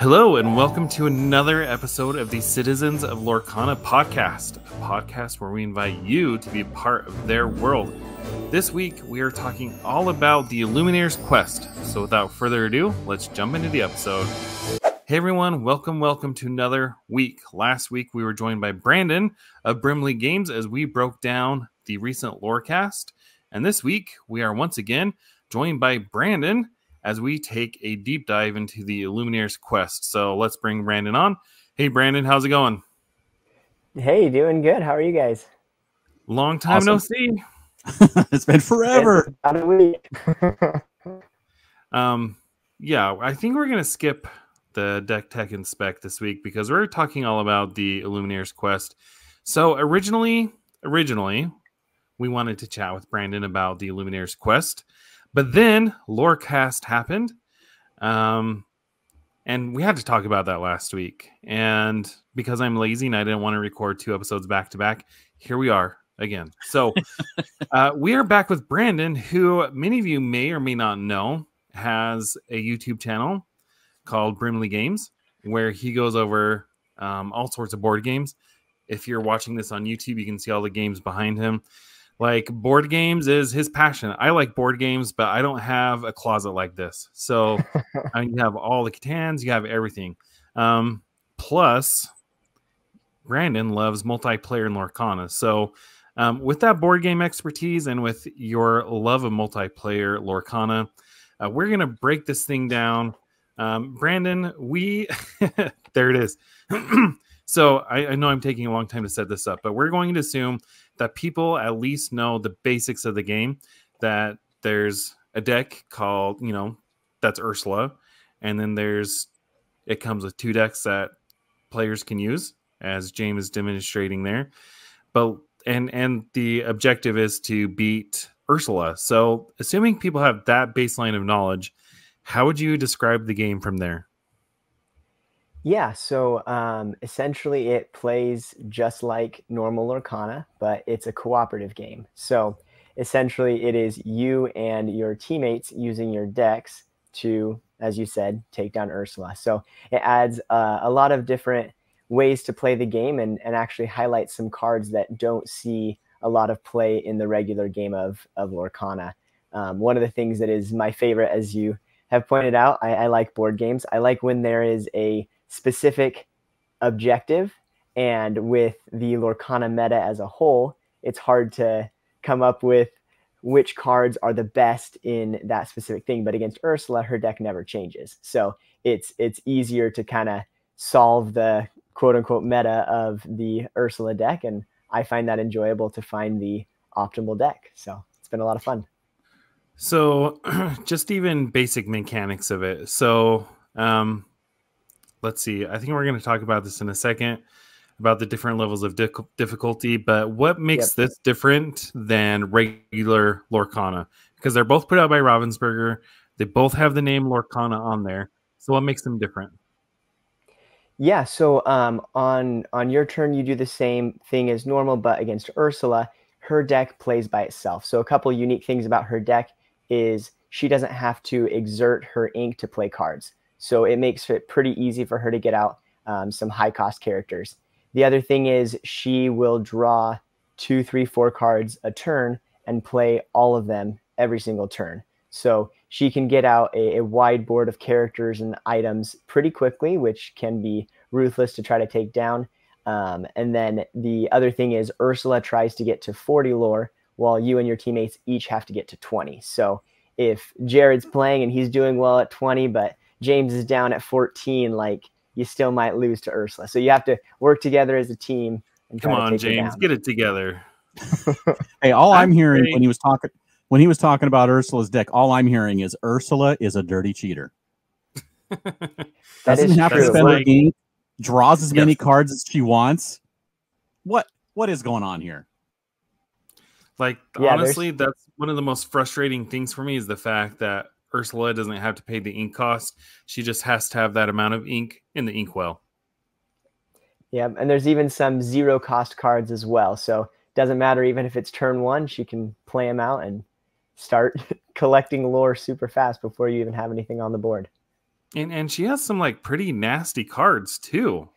Hello, and welcome to another episode of the Citizens of Lorcana podcast, a podcast where we invite you to be a part of their world. This week, we are talking all about the Illuminator's Quest. So without further ado, let's jump into the episode. Hey everyone, welcome to another week. Last week, we were joined by Brandon of Brimley Games as we broke down the recent Lorecast. And this week, we are once again joined by Brandon as we take a deep dive into the Illuminator's Quest. So let's bring Brandon on. Hey, Brandon, how's it going? Hey, doing good. How are you guys? Long time no see. It's been forever. It's about a week. Yeah, I think we're going to skip the Deck Tech Inspect this week because we're talking all about the Illuminator's Quest. So originally, we wanted to chat with Brandon about the Illuminator's Quest. But then Lorecast happened, and we had to talk about that last week. And because I'm lazy and I didn't want to record 2 episodes back to back, here we are again. So we are back with Brandon, who many of you may or may not know has a YouTube channel called Brimley Games, where he goes over all sorts of board games. If you're watching this on YouTube, you can see all the games behind him. Like, board games is his passion. I like board games, but I don't have a closet like this. So you have all the Catans, you have everything. Plus, Brandon loves multiplayer in Lorcana. So with that board game expertise and with your love of multiplayer Lorcana, we're going to break this thing down. Brandon, there it is. So I know I'm taking a long time to set this up, but we're going to assume that people at least know the basics of the game, that there's a deck called, that's Ursula. And then it comes with 2 decks that players can use, as James is demonstrating there. But, and the objective is to beat Ursula. So assuming people have that baseline of knowledge, how would you describe the game from there? Yeah, so essentially it plays just like normal Lorcana, but it's a cooperative game. So essentially it is you and your teammates using your decks to, as you said, take down Ursula. So it adds a lot of different ways to play the game and actually highlights some cards that don't see a lot of play in the regular game of Lorcana. One of the things that is my favorite, as you have pointed out, I like board games. I like when there is a specific objective, and with the Lorcana meta as a whole, it's hard to come up with which cards are the best in that specific thing. But against Ursula, her deck never changes, so it's easier to kind of solve the quote-unquote meta of the Ursula deck, and I find that enjoyable to find the optimal deck. So it's been a lot of fun. So just even basic mechanics of it. So let's see. I think we're going to talk about this in a second, about the different levels of difficulty. But what makes this different than regular Lorcana? Because they're both put out by Ravensburger. They both have the name Lorcana on there. So what makes them different? Yeah, so on your turn, you do the same thing as normal, but against Ursula, her deck plays by itself. So a couple unique things about her deck is she doesn't have to exert her ink to play cards. So it makes it pretty easy for her to get out some high-cost characters. The other thing is she will draw 2, 3, 4 cards a turn and play all of them every single turn. So she can get out a wide board of characters and items pretty quickly, which can be ruthless to try to take down. And then the other thing is Ursula tries to get to 40 lore, while you and your teammates each have to get to 20. So if Jared's playing and he's doing well at 20, but James is down at 14, like, you still might lose to Ursula. So you have to work together as a team. And come on, James, get it together. Hey, all I'm hearing when he was talking about Ursula's deck, all I'm hearing is Ursula is a dirty cheater. Doesn't have to spend her ink, draws as many cards as she wants. What is going on here? Like, honestly, that's one of the most frustrating things for me, is the fact that Ursula doesn't have to pay the ink cost. She just has to have that amount of ink in the inkwell. Yeah, and there's even some 0-cost cards as well. So it doesn't matter, even if it's turn 1, she can play them out and start collecting lore super fast before you even have anything on the board. And she has some like pretty nasty cards too.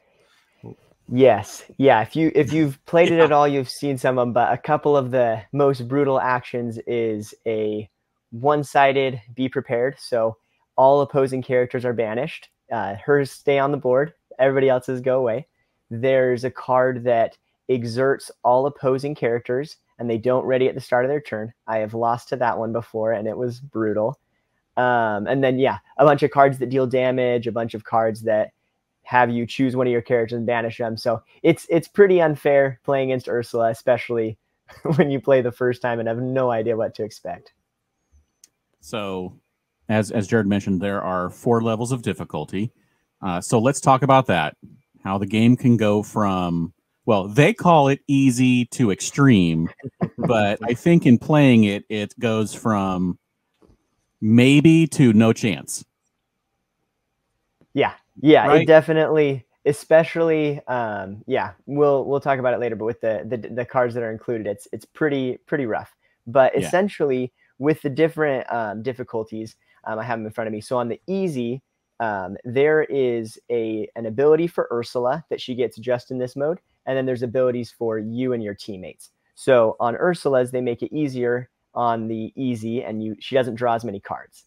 Yes. Yeah. If you've played it at all, you've seen some of them, but a couple of the most brutal actions is a one-sided be prepared. So all opposing characters are banished. Hers stay on the board. Everybody else's go away. There's a card that exerts all opposing characters and they don't ready at the start of their turn. I have lost to that one before and it was brutal. And then, yeah, a bunch of cards that deal damage, a bunch of cards that have you choose one of your characters and banish them. So it's pretty unfair playing against Ursula, especially when you play the first time and have no idea what to expect. So, as Jared mentioned, there are 4 levels of difficulty. So let's talk about that. How the game can go from, well, they call it easy to extreme, but I think in playing it, it goes from maybe to no chance. Yeah, right? It definitely, especially, yeah, we'll talk about it later. But with the cards that are included, it's pretty rough. But essentially, with the different difficulties, I have them in front of me. So on the easy, there is an ability for Ursula that she gets just in this mode, and then there's abilities for you and your teammates. So on Ursula's, they make it easier on the easy, and she doesn't draw as many cards.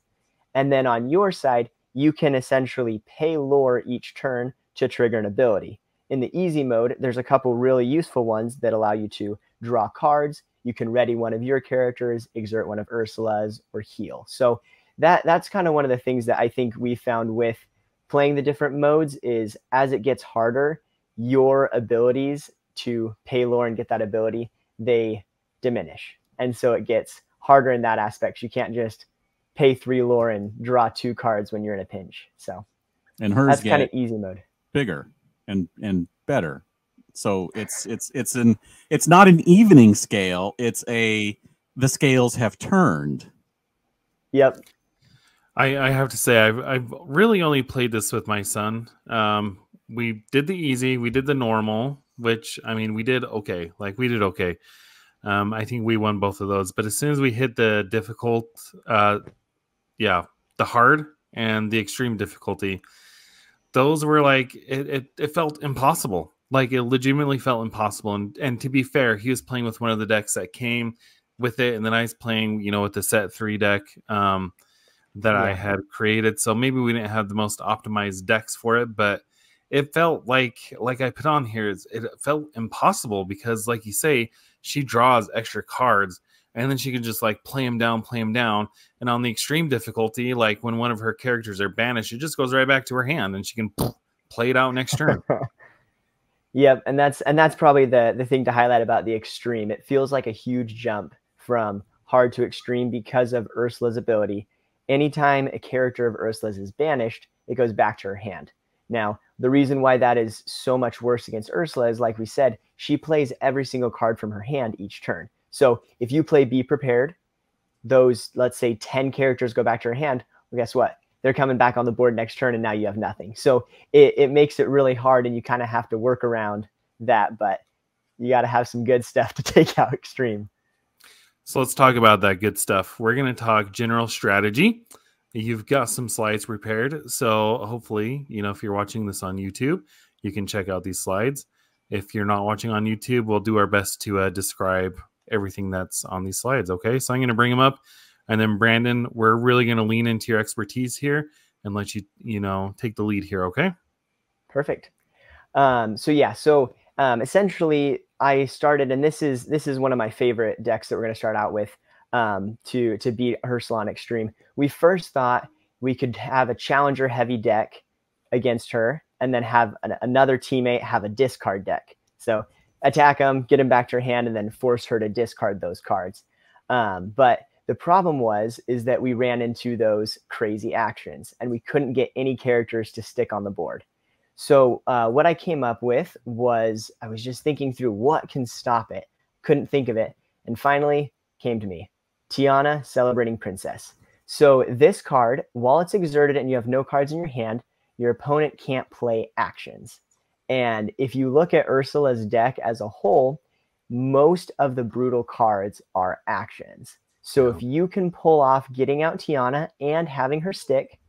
And then on your side, you can essentially pay lore each turn to trigger an ability. In the easy mode, there's a couple really useful ones that allow you to draw cards. You can ready one of your characters, exert one of Ursula's, or heal. So that's kind of one of the things that I think we found with playing the different modes is as it gets harder, your abilities to pay lore and get that ability, they diminish. And so it gets harder in that aspect. You can't just pay 3 lore and draw 2 cards when you're in a pinch. So and hers that's kind of easy mode. Bigger and better. So it's not an evening scale. It's the scales have turned. Yep. I have to say I've really only played this with my son. We did the easy, we did the normal, which I mean we did okay. Like we did okay. I think we won both of those. But as soon as we hit the difficult, the hard and the extreme difficulty, those were like it felt impossible. Like it legitimately felt impossible. And to be fair, he was playing with one of the decks that came with it, and then I was playing, with the set 3 deck that I had created. So maybe we didn't have the most optimized decks for it, but it felt like I put on here, it felt impossible because, like you say, she draws extra cards and then she can just like play them down. And on the extreme difficulty, like when one of her characters are banished, it just goes right back to her hand and she can play it out next turn. Yep. And that's probably the thing to highlight about the extreme. It feels like a huge jump from hard to extreme because of Ursula's ability. Anytime a character of Ursula's is banished, it goes back to her hand. Now, the reason why that is so much worse against Ursula is, like we said, she plays every single card from her hand each turn. So if you play Be Prepared, those, let's say, 10 characters go back to her hand, well, guess what? They're coming back on the board next turn, and now you have nothing. So it makes it really hard, and you kind of have to work around that, but you got to have some good stuff to take out extreme. So let's talk about that good stuff. We're going to talk general strategy. You've got some slides prepared. So hopefully, if you're watching this on YouTube, you can check out these slides. If you're not watching on YouTube, we'll do our best to describe everything that's on these slides. Okay, so I'm going to bring them up. And then Brandon, we're really going to lean into your expertise here and let you, take the lead here. Okay. Perfect. So essentially I started, and this is one of my favorite decks that we're going to start out with to beat Ursula on extreme. We first thought we could have a challenger heavy deck against her and then have another teammate have a discard deck. So attack them, get them back to her hand, and then force her to discard those cards. But the problem is that we ran into those crazy actions and we couldn't get any characters to stick on the board. So what I came up with was I was just thinking through what can stop it. Couldn't think of it. And finally came to me. Tiana, Celebrating Princess. So this card, while it's exerted and you have no cards in your hand, your opponent can't play actions. And if you look at Ursula's deck as a whole, most of the brutal cards are actions. So if you can pull off getting out Tiana and having her stick,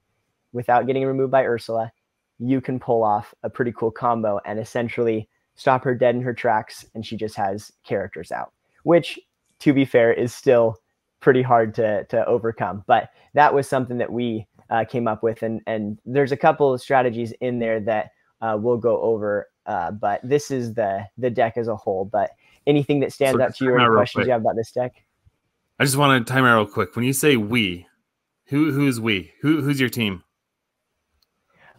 without getting removed by Ursula, you can pull off a pretty cool combo and essentially stop her dead in her tracks, and she just has characters out, which, to be fair, is still pretty hard to overcome. But that was something that we came up with, and there's a couple of strategies in there that we'll go over. But this is the deck as a whole. But anything that stands out to you, or any questions you have about this deck? I just want to time out real quick. When you say we, who's we? Who's your team?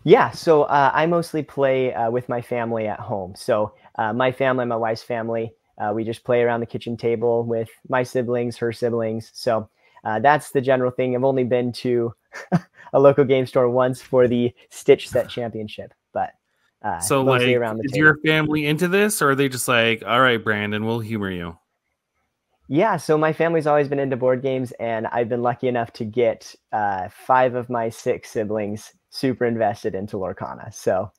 Yeah, so I mostly play with my family at home. So my family, my wife's family, we just play around the kitchen table with my siblings, her siblings. So that's the general thing. I've only been to a local game store once for the Stitch Set Championship, but so mostly like, around the is table. your family into this, or are they just like, all right, Brandon, we'll humor you? Yeah, so my family's always been into board games, and I've been lucky enough to get 5 of my 6 siblings super invested into Lorcana. So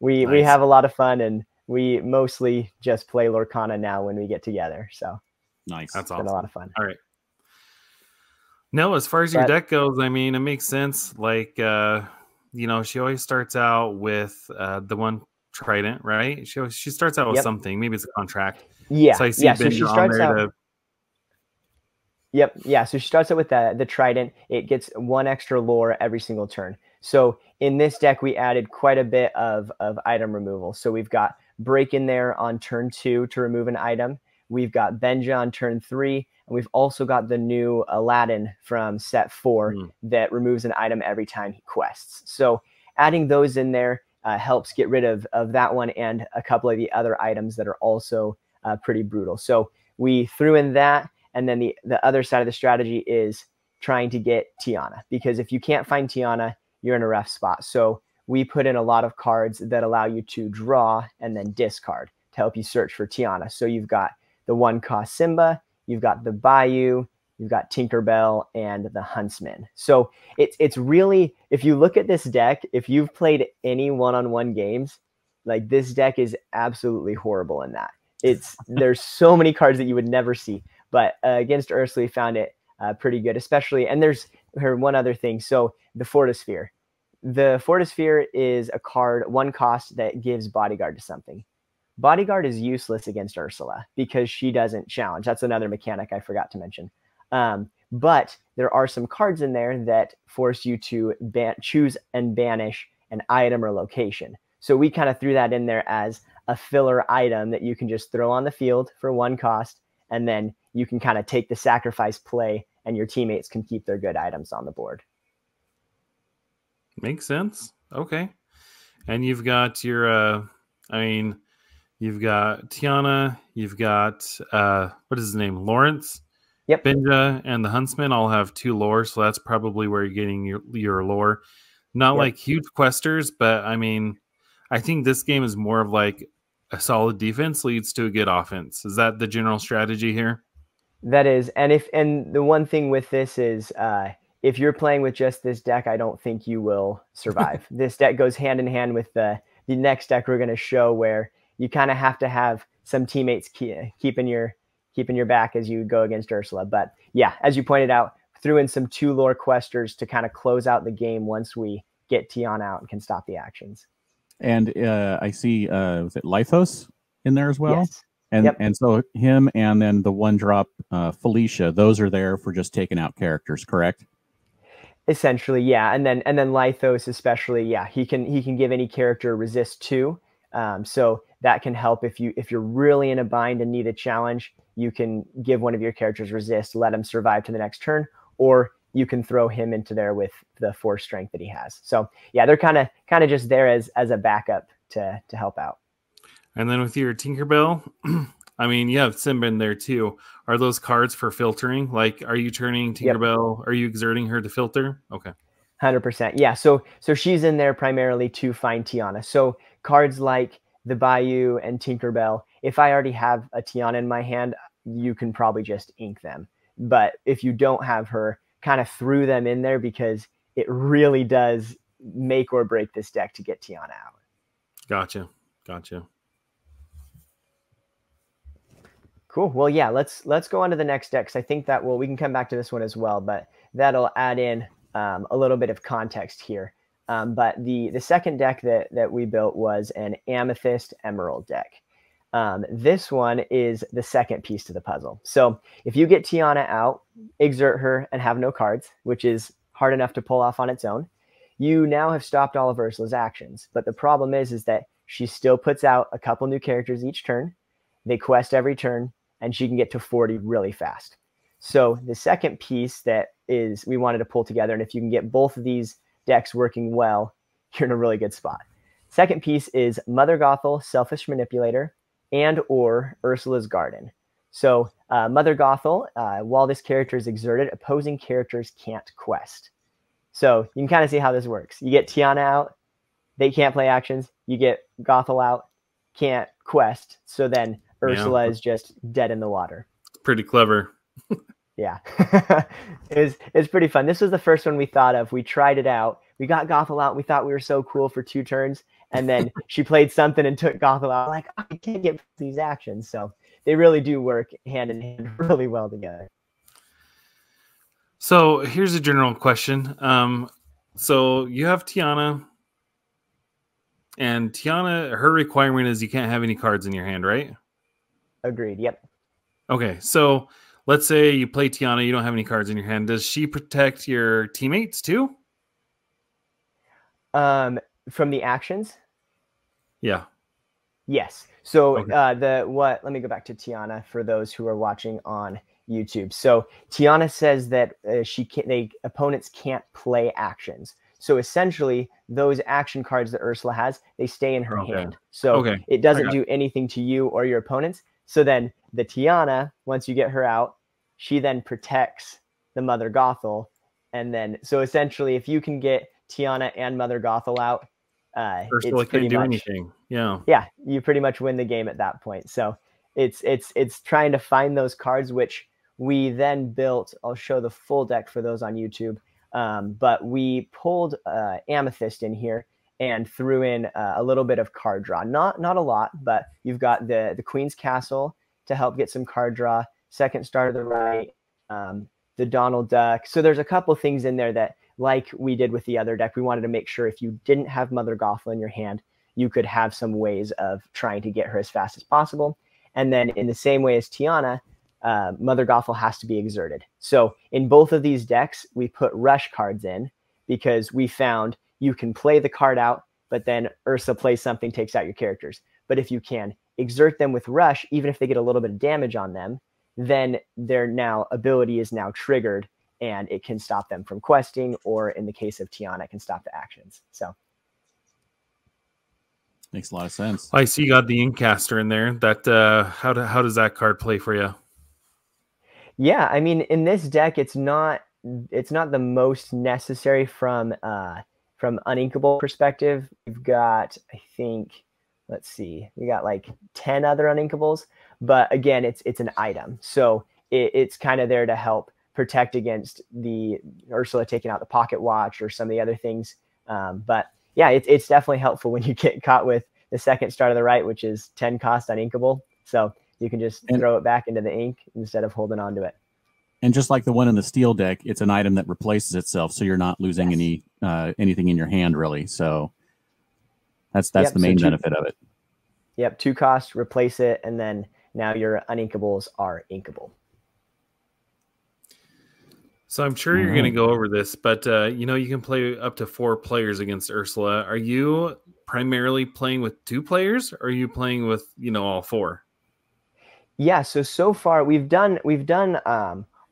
we have a lot of fun, and we mostly just play Lorcana now when we get together. So nice. That's awesome. Been a lot of fun. All right. No, as far as your deck goes, I mean, it makes sense. Like, she always starts out with the one trident, right? She starts out with something. Maybe it's a contract. Yeah. So I see so she starts out. Yep. Yeah. So she starts out with the trident. It gets 1 extra lore every single turn. So in this deck, we added quite a bit of item removal. So we've got Break in there on turn 2 to remove an item. We've got Benja on turn 3. And we've also got the new Aladdin from set 4 that removes an item every time he quests. So adding those in there helps get rid of that one and a couple of the other items that are also pretty brutal. So we threw in that. And then the other side of the strategy is trying to get Tiana, because if you can't find Tiana, you're in a rough spot. So we put in a lot of cards that allow you to draw and then discard to help you search for Tiana. So you've got the 1-cost Simba, you've got the Bayou, you've got Tinkerbell, and the Huntsman. So it's really, if you look at this deck, if you've played any one-on-one games, like, this deck is absolutely horrible in that. There's so many cards that you would never see. But against Ursula, we found it pretty good, especially. And there's one other thing. So the Fortisphere. The Fortisphere is a card, 1 cost, that gives Bodyguard to something. Bodyguard is useless against Ursula because she doesn't challenge. That's another mechanic I forgot to mention. But there are some cards in there that force you to choose and banish an item or location. So we kind of threw that in there as a filler item that you can just throw on the field for 1 cost, and then you can kind of take the sacrifice play, and your teammates can keep their good items on the board. Makes sense. Okay. And you've got your, you've got Tiana, you've got, what is his name? Lawrence. Yep. Benja and the Huntsman all have 2 lore, so that's probably where you're getting your lore. Not like huge questers, but I mean, I think this game is more of like a solid defense leads to a good offense. Is that the general strategy here? That is. And the one thing with this is if you're playing with just this deck, I don't think you will survive. This deck goes hand in hand with the next deck we're going to show, where you kind of have to have some teammates keeping your back as you go against Ursula. But yeah, as you pointed out, threw in some 2 lore questers to kind of close out the game once we get Tiana out and can stop the actions. And I see, was it Lithos in there as well? Yes. And so him, and then the 1-drop Felicia, those are there for just taking out characters, correct? Essentially, yeah. And then Lithos especially, yeah, he can give any character resist 2. So that can help if you're really in a bind and need a challenge. You can give one of your characters resist, let him survive to the next turn, or you can throw him into there with the 4 strength that he has. So yeah, they're kind of just there as a backup to help out. And then with your Tinkerbell, I mean, you have Simba in there too. Are those cards for filtering? Like, are you turning Tinkerbell? Are you exerting her to filter? Okay. 100%. Yeah. So she's in there primarily to find Tiana. So cards like the Bayou and Tinkerbell, if I already have a Tiana in my hand, you can probably just ink them. But if you don't have her, kind of threw them in there because it really does make or break this deck to get Tiana out. Gotcha. Cool. Well, yeah, let's go on to the next deck, because I think that we can come back to this one as well, but that'll add in a little bit of context here. But the second deck that we built was an Amethyst Emerald deck. This one is the second piece to the puzzle. So if you get Tiana out, exert her, and have no cards, which is hard enough to pull off on its own, you now have stopped all of Ursula's actions. But the problem is that she still puts out a couple new characters each turn. They quest every turn, and she can get to 40 really fast. So the second piece that is we wanted to pull together, and if you can get both of these decks working well, you're in a really good spot. Second piece is Mother Gothel, Selfish Manipulator, and or Ursula's Garden. So Mother Gothel, while this character is exerted, opposing characters can't quest. So you can kind of see how this works. You get Tiana out, they can't play actions. You get Gothel out, can't quest. So then Ursula is just dead in the water. Pretty clever. Yeah, it's pretty fun. This was the first one we thought of. We tried it out. We got Gothel out. We thought we were so cool for 2 turns. And then she played something and took Gothel out. Like, I can't get these actions. So they really do work hand in hand really well together. So here's a general question. So you have Tiana. And Tiana, her requirement is you can't have any cards in your hand, right? Agreed. Yep. Okay, so let's say you play Tiana, you don't have any cards in your hand. Does she protect your teammates too? From the actions? Yeah. Yes. So okay. Let me go back to Tiana for those who are watching on YouTube. So Tiana says that opponents can't play actions. So essentially, those action cards that Ursula has, they stay in her hand. So it doesn't do anything to you or your opponents. So then the Tiana, once you get her out, she then protects the Mother Gothel. And then, so essentially, if you can get Tiana and Mother Gothel out, Ursula can't do anything. Yeah. Yeah, you pretty much win the game at that point. So it's trying to find those cards, which we then built. I'll show the full deck for those on YouTube. But we pulled Amethyst in here and threw in a little bit of card draw. Not a lot, but you've got the Queen's Castle to help get some card draw, Second Star to the right, the Donald Duck. So there's a couple things in there that, like we did with the other deck, we wanted to make sure if you didn't have Mother Gothel in your hand, you could have some ways of trying to get her as fast as possible. And then in the same way as Tiana, Mother Gothel has to be exerted. So in both of these decks, we put rush cards in because we found you can play the card out, but then Ursa plays something, takes out your characters. But if you can exert them with rush, even if they get a little bit of damage on them, then their ability is now triggered and it can stop them from questing, or in the case of Tiana, it can stop the actions. So makes a lot of sense. I see you got the Inkcaster in there. That how does that card play for you? Yeah, I mean, in this deck, it's not the most necessary from uninkable perspective. We've got, I think, let's see, we got like 10 other uninkables, but again, it's an item, so it's kind of there to help protect against the Ursula taking out the pocket watch or some of the other things. But yeah, it's definitely helpful when you get caught with the Second Star to the right, which is 10 cost uninkable. So you can just throw it back into the ink instead of holding on to it. And just like the one in the steel deck, it's an item that replaces itself, so you're not losing anything in your hand, really. So that's the main benefit of it. Yep, 2 costs, replace it, and then now your uninkables are inkable. So I'm sure you're going to go over this, but you can play up to 4 players against Ursula. Are you primarily playing with 2 players, or are you playing with all 4? Yeah, so far we've done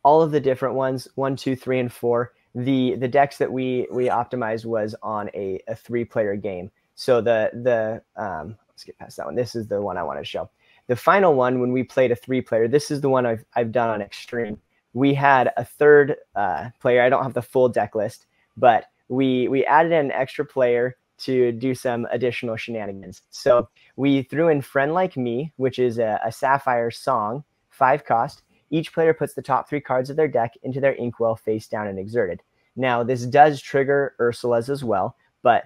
all of the different ones, 1, 2, 3, and 4. The decks that we optimized was on a 3-player game. So let's get past that one. This is the one I want to show. The final one, when we played a 3-player, this is the one I've done on Extreme. We had a 3rd player. I don't have the full deck list, but we added an extra player to do some additional shenanigans. So we threw in Friend Like Me, which is a Sapphire song, 5 cost. Each player puts the top 3 cards of their deck into their inkwell face down and exerted. Now, this does trigger Ursula's as well, but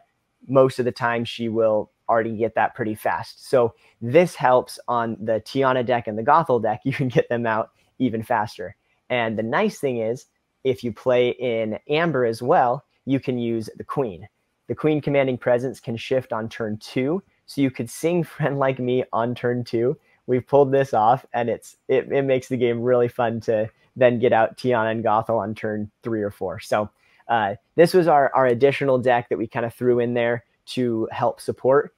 most of the time she will already get that pretty fast. So this helps on the Tiana deck and the Gothel deck. You can get them out even faster. And the nice thing is, if you play in Amber as well, you can use the Queen. The Queen Commanding Presence can shift on turn 2, so you could sing Friend Like Me on turn 2. We've pulled this off, and it makes the game really fun to then get out Tiana and Gothel on turn 3 or 4. So this was our additional deck that we kind of threw in there to help support.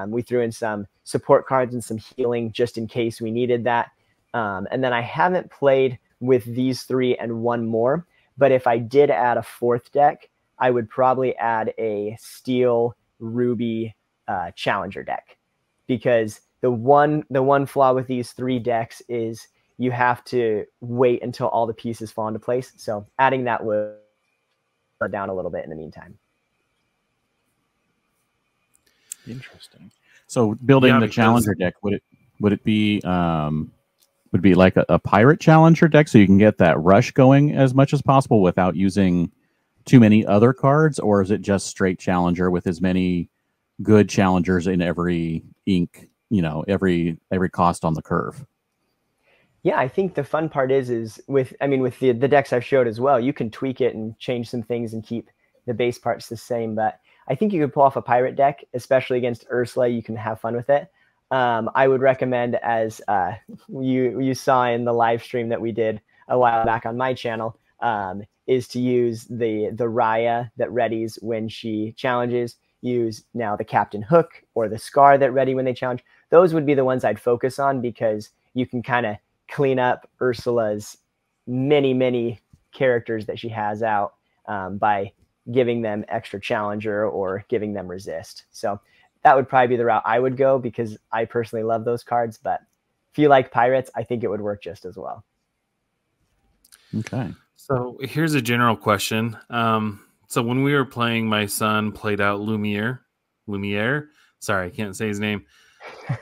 We threw in some support cards and some healing just in case we needed that. And then I haven't played with these 3 and one more, but if I did add a 4th deck, I would probably add a Steel Ruby Challenger deck, because the one flaw with these 3 decks is you have to wait until all the pieces fall into place. So adding that would slow down a little bit in the meantime. Interesting. So building the Challenger deck, would it be like a pirate Challenger deck, so you can get that rush going as much as possible without using too many other cards, or is it just straight Challenger with as many good challengers in every ink, every cost on the curve? Yeah, I think the fun part is with the decks I've showed as well, you can tweak it and change some things and keep the base parts the same. But I think you could pull off a pirate deck, especially against Ursula. You can have fun with it. I would recommend, as you saw in the live stream that we did a while back on my channel, is to use the Raya that readies when she challenges. Use now the Captain Hook or the Scar that ready when they challenge. Those would be the ones I'd focus on, because you can kind of clean up Ursula's many characters that she has out by giving them extra challenger or giving them resist. So that would probably be the route I would go, because I personally love those cards. But if you like pirates, I think it would work just as well. Okay. So here's a general question. So when we were playing, my son played out Lumiere. Sorry, I can't say his name.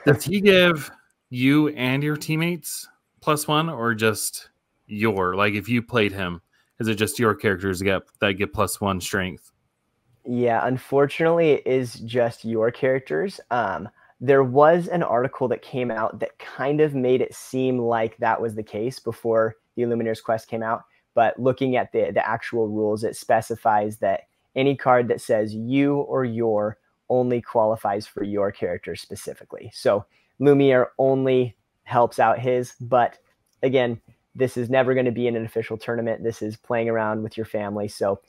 Does he give you and your teammates +1, or just if you played him, is it just your characters that get +1 strength? Yeah, unfortunately, it is just your characters. There was an article that came out that kind of made it seem like that was the case before the Illuminator's Quest came out. But looking at the actual rules, it specifies that any card that says you or your only qualifies for your character specifically. So Lumiere only helps out his, but again, this is never going to be in an official tournament. This is playing around with your family. So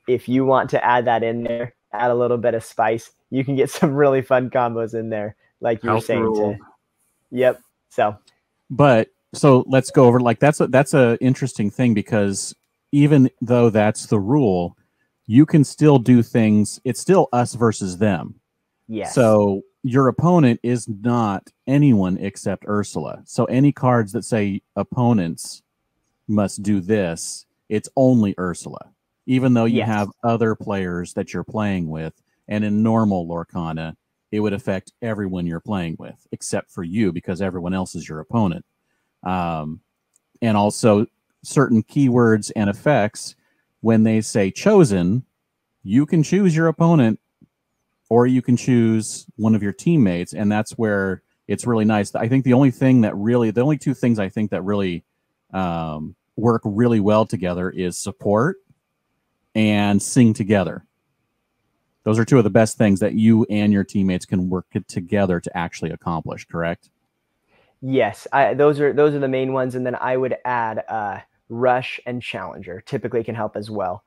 if you want to add that in there, add a little bit of spice, you can get some really fun combos in there, like you were saying. Yep. So let's go over, that's a interesting thing, because even though that's the rule, you can still do things. It's still us versus them. Yes. So your opponent is not anyone except Ursula. So any cards that say opponents must do this, it's only Ursula, even though you have other players that you're playing with. And in normal Lorcana, it would affect everyone you're playing with except for you, because everyone else is your opponent. And also certain keywords and effects, when they say chosen, you can choose your opponent or you can choose one of your teammates. And that's where it's really nice. I think the only two things I think that really work really well together is support and sing together. Those are two of the best things that you and your teammates can work together to actually accomplish, correct? Yes, those are the main ones, and then I would add Rush and Challenger. Typically can help as well.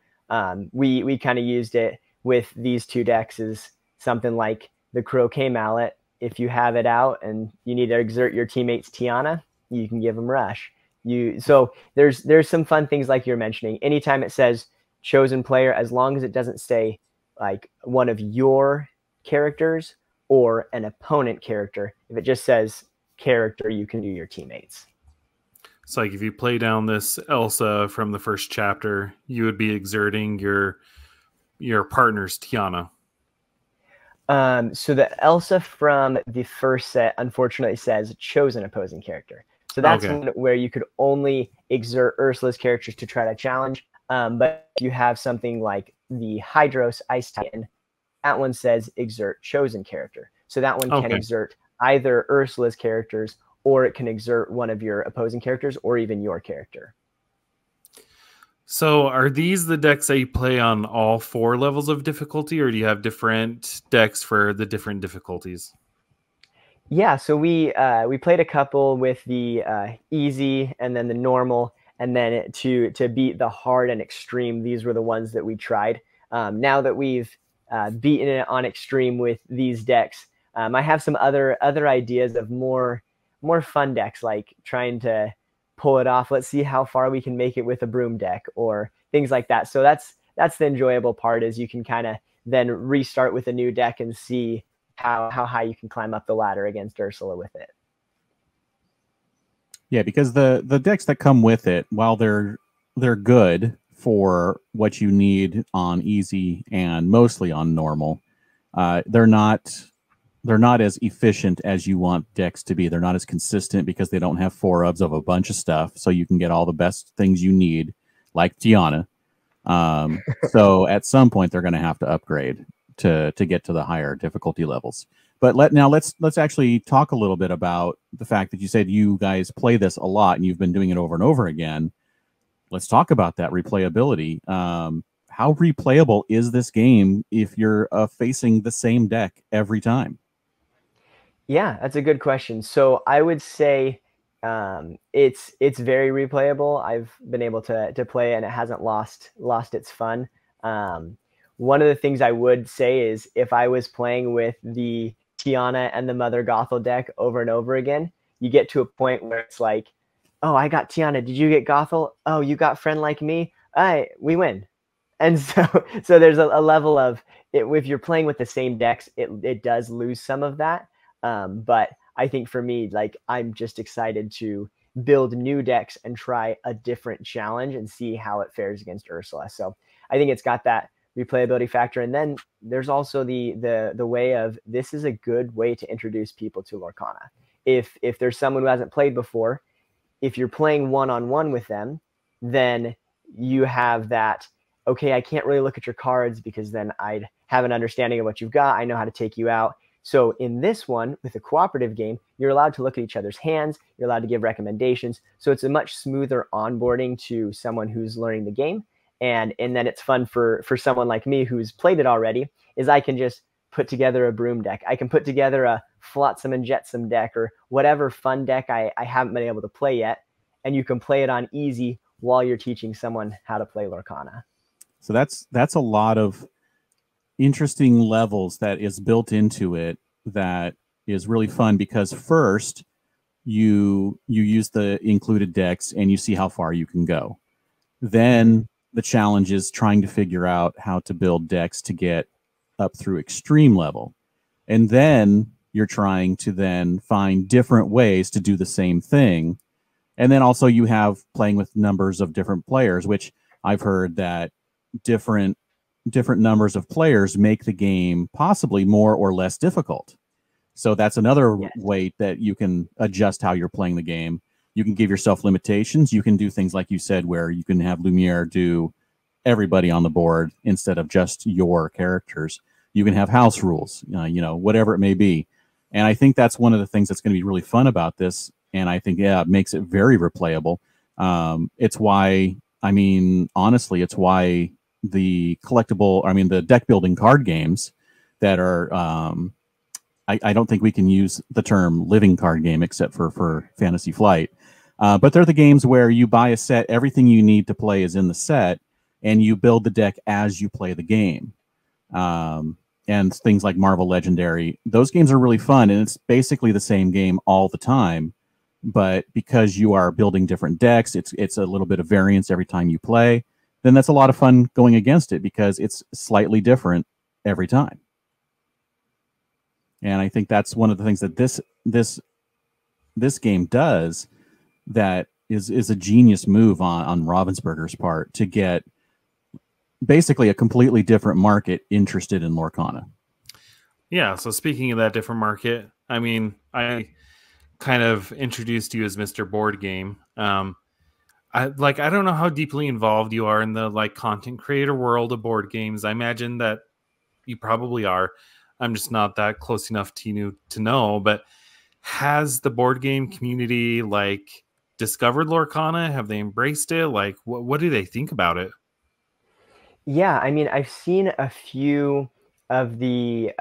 We kind of used it with these 2 decks as something like the Croquet Mallet. If you have it out and you need to exert your teammate's Tiana, you can give them Rush. So there's some fun things like you're mentioning. Anytime it says chosen player, as long as it doesn't say like one of your characters or an opponent character, if it just says character, you can do your teammates. It's like if you play down this Elsa from the first chapter, you would be exerting your partner's Tiana. So the Elsa from the first set unfortunately says chosen opposing character. So that's where you could only exert Ursula's characters to try to challenge. But if you have something like the Hydros Ice Titan, that one says exert chosen character. So that one can exert either Ursula's characters, or it can exert one of your opposing characters, or even your character. So are these the decks that you play on all 4 levels of difficulty, or do you have different decks for the different difficulties? Yeah, so we played a couple with the easy and then the normal, and then to beat the hard and extreme, these were the ones that we tried. Now that we've beaten it on extreme with these decks, I have some other ideas of more fun decks, like trying to pull it off. Let's see how far we can make it with a broom deck or things like that. So that's the enjoyable part, is you can kind of then restart with a new deck and see how high you can climb up the ladder against Ursula with it. Yeah, because the decks that come with it, while they're good for what you need on easy and mostly on normal, they're not as efficient as you want decks to be. They're not as consistent because they don't have 4-ofs of a bunch of stuff, so you can get all the best things you need, like Tiana. So at some point they're going to have to upgrade to get to the higher difficulty levels. But let's actually talk a little bit about the fact that you said you guys play this a lot and you've been doing it over and over again. Let's talk about that replayability. How replayable is this game if you're facing the same deck every time? Yeah, that's a good question. So I would say it's very replayable. I've been able to play and it hasn't lost its fun. One of the things I would say is if I was playing with the Tiana and the Mother Gothel deck over and over again, you get to a point where it's like, oh, I got Tiana. Did you get Gothel? Oh, you got Friend Like Me? We win. And so there's a level of it. If you're playing with the same decks, it does lose some of that. But I think for me, like, I'm just excited to build new decks and try a different challenge and see how it fares against Ursula. So I think it's got that replayability factor. And then there's also the way of, this is a good way to introduce people to Lorcana. If there's someone who hasn't played before, if you're playing one-on-one with them, then you have that, okay, I can't really look at your cards because then I'd have an understanding of what you've got. I know how to take you out. So in this one, with a cooperative game, you're allowed to look at each other's hands. You're allowed to give recommendations. So it's a much smoother onboarding to someone who's learning the game. And then it's fun for someone like me who's played it already, is I can just put together a broom deck. I can put together a Flotsam and Jetsam deck or whatever fun deck I haven't been able to play yet. And you can play it on easy while you're teaching someone how to play Lorcana. So that's a lot of interesting levels that is built into it that is really fun, because first you use the included decks and you see how far you can go. Then the challenge is trying to figure out how to build decks to get up through extreme level. And then you're trying to then find different ways to do the same thing. And then also you have playing with numbers of different players, which I've heard that different numbers of players make the game possibly more or less difficult. So that's another way that you can adjust how you're playing the game. You can give yourself limitations. You can do things like you said, where you can have Lumiere do everybody on the board instead of just your characters. You can have house rules, whatever it may be. And I think that's one of the things that's going to be really fun about this. And I think, it makes it very replayable. It's why, honestly, it's why the the deck building card games that are, I don't think we can use the term living card game except for Fantasy Flight. But they're the games where you buy a set, everything you need to play is in the set, and you build the deck as you play the game. And things like Marvel Legendary, those games are really fun, and it's basically the same game all the time. But because you are building different decks, it's a little bit of variance every time you play. Then that's a lot of fun going against it because it's slightly different every time. And I think that's one of the things that this game does that is a genius move on Ravensburger's part to get basically a completely different market interested in Lorcana. Yeah. So speaking of that different market, I kind of introduced you as Mr. Board Game. I don't know how deeply involved you are in the content creator world of board games. I imagine that you probably are. I'm just not that close enough to you to know, but has the board game community discovered Lorcana? Have they embraced it? Like, what do they think about it? Yeah, I mean, I've seen a few of the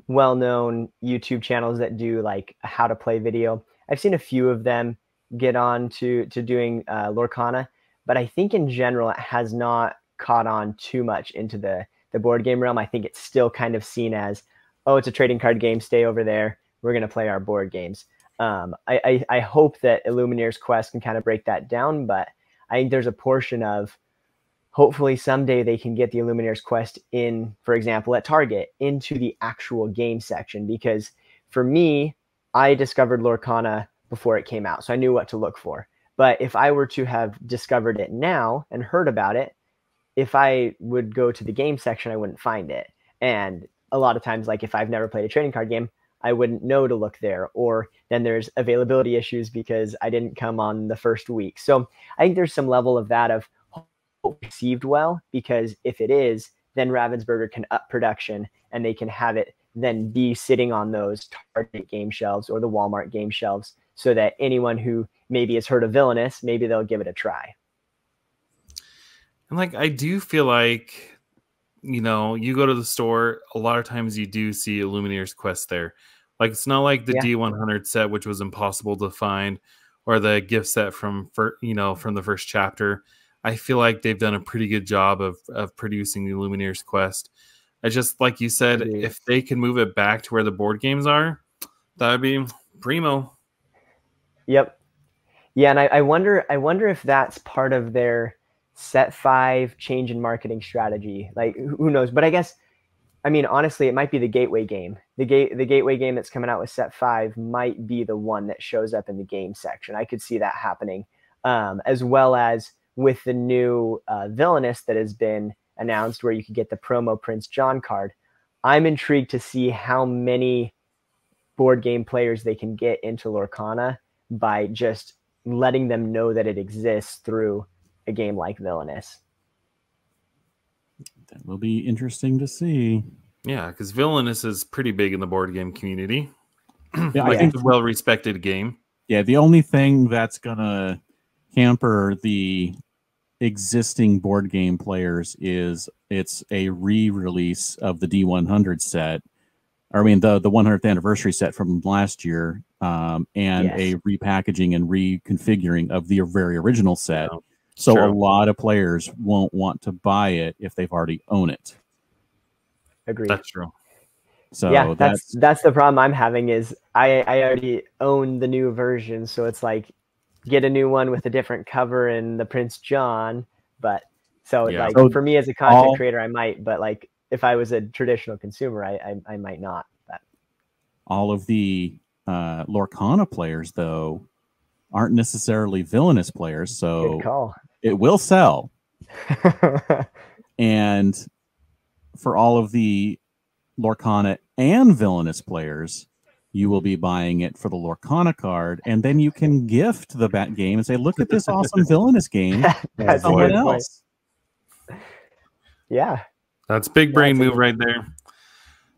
well-known YouTube channels that do like a how to play video. I've seen a few of them get on to doing Lorcana, but I think in general it has not caught on too much into the board game realm. I think it's still kind of seen as, oh, it's a trading card game, stay over there. We're going to play our board games. I hope that Illumineer's Quest can kind of break that down, but I think there's a portion of hopefully someday they can get the Illumineer's Quest in, for example, at Target, into the actual game section. Because for me, I discovered Lorcana before it came out, so I knew what to look for. But if I were to have discovered it now and heard about it, if I would go to the game section, I wouldn't find it. And a lot of times, like if I've never played a trading card game, I wouldn't know to look there. Or then there's availability issues because I didn't come on the first week. So I think there's some level of that of received well, because if it is, then Ravensburger can up production and they can have it then be sitting on those Target game shelves or the Walmart game shelves, so that anyone who maybe has heard of Villainous, maybe they'll give it a try. And like, I do feel like, you know, you go to the store, a lot of times you do see Illumineer's Quest there. Like, it's not like the D100 set, which was impossible to find, or the gift set from the first chapter. I feel like they've done a pretty good job of producing the Illumineer's Quest. I just, like you said, if they can move it back to where the board games are, that would be primo. Yep. Yeah, and I wonder if that's part of their set 5 change in marketing strategy. Like, who knows? But I guess, I mean, honestly, it might be the gateway game. The gateway game that's coming out with set 5 might be the one that shows up in the game section. I could see that happening, as well as with the new Villainous that has been announced, where you could get the promo Prince John card. I'm intrigued to see how many board game players they can get into Lorcana by just letting them know that it exists through a game like Villainous. That will be interesting to see. Yeah, because Villainous is pretty big in the board game community. Yeah, like, it's a well-respected game. Yeah, the only thing that's going to hamper the existing board game players is it's a re-release of the D100 set. I mean, the 100th anniversary set from last year, and a repackaging and reconfiguring of the very original set. Yeah, so true. A lot of players won't want to buy it if they've already owned it. Agreed. That's true. So yeah, that's the problem I'm having is I already own the new version, so it's like get a new one with a different cover and the Prince John. But so for me as a content creator, I might, but like if I was a traditional consumer, I might not. But all of the Lorcana players, though, aren't necessarily Villainous players, so good call. It will sell. And for all of the Lorcana and Villainous players, you will be buying it for the Lorcana card, and then you can gift the bat game and say, look at this awesome Villainous game to someone else. Yeah. That's big brain move right there.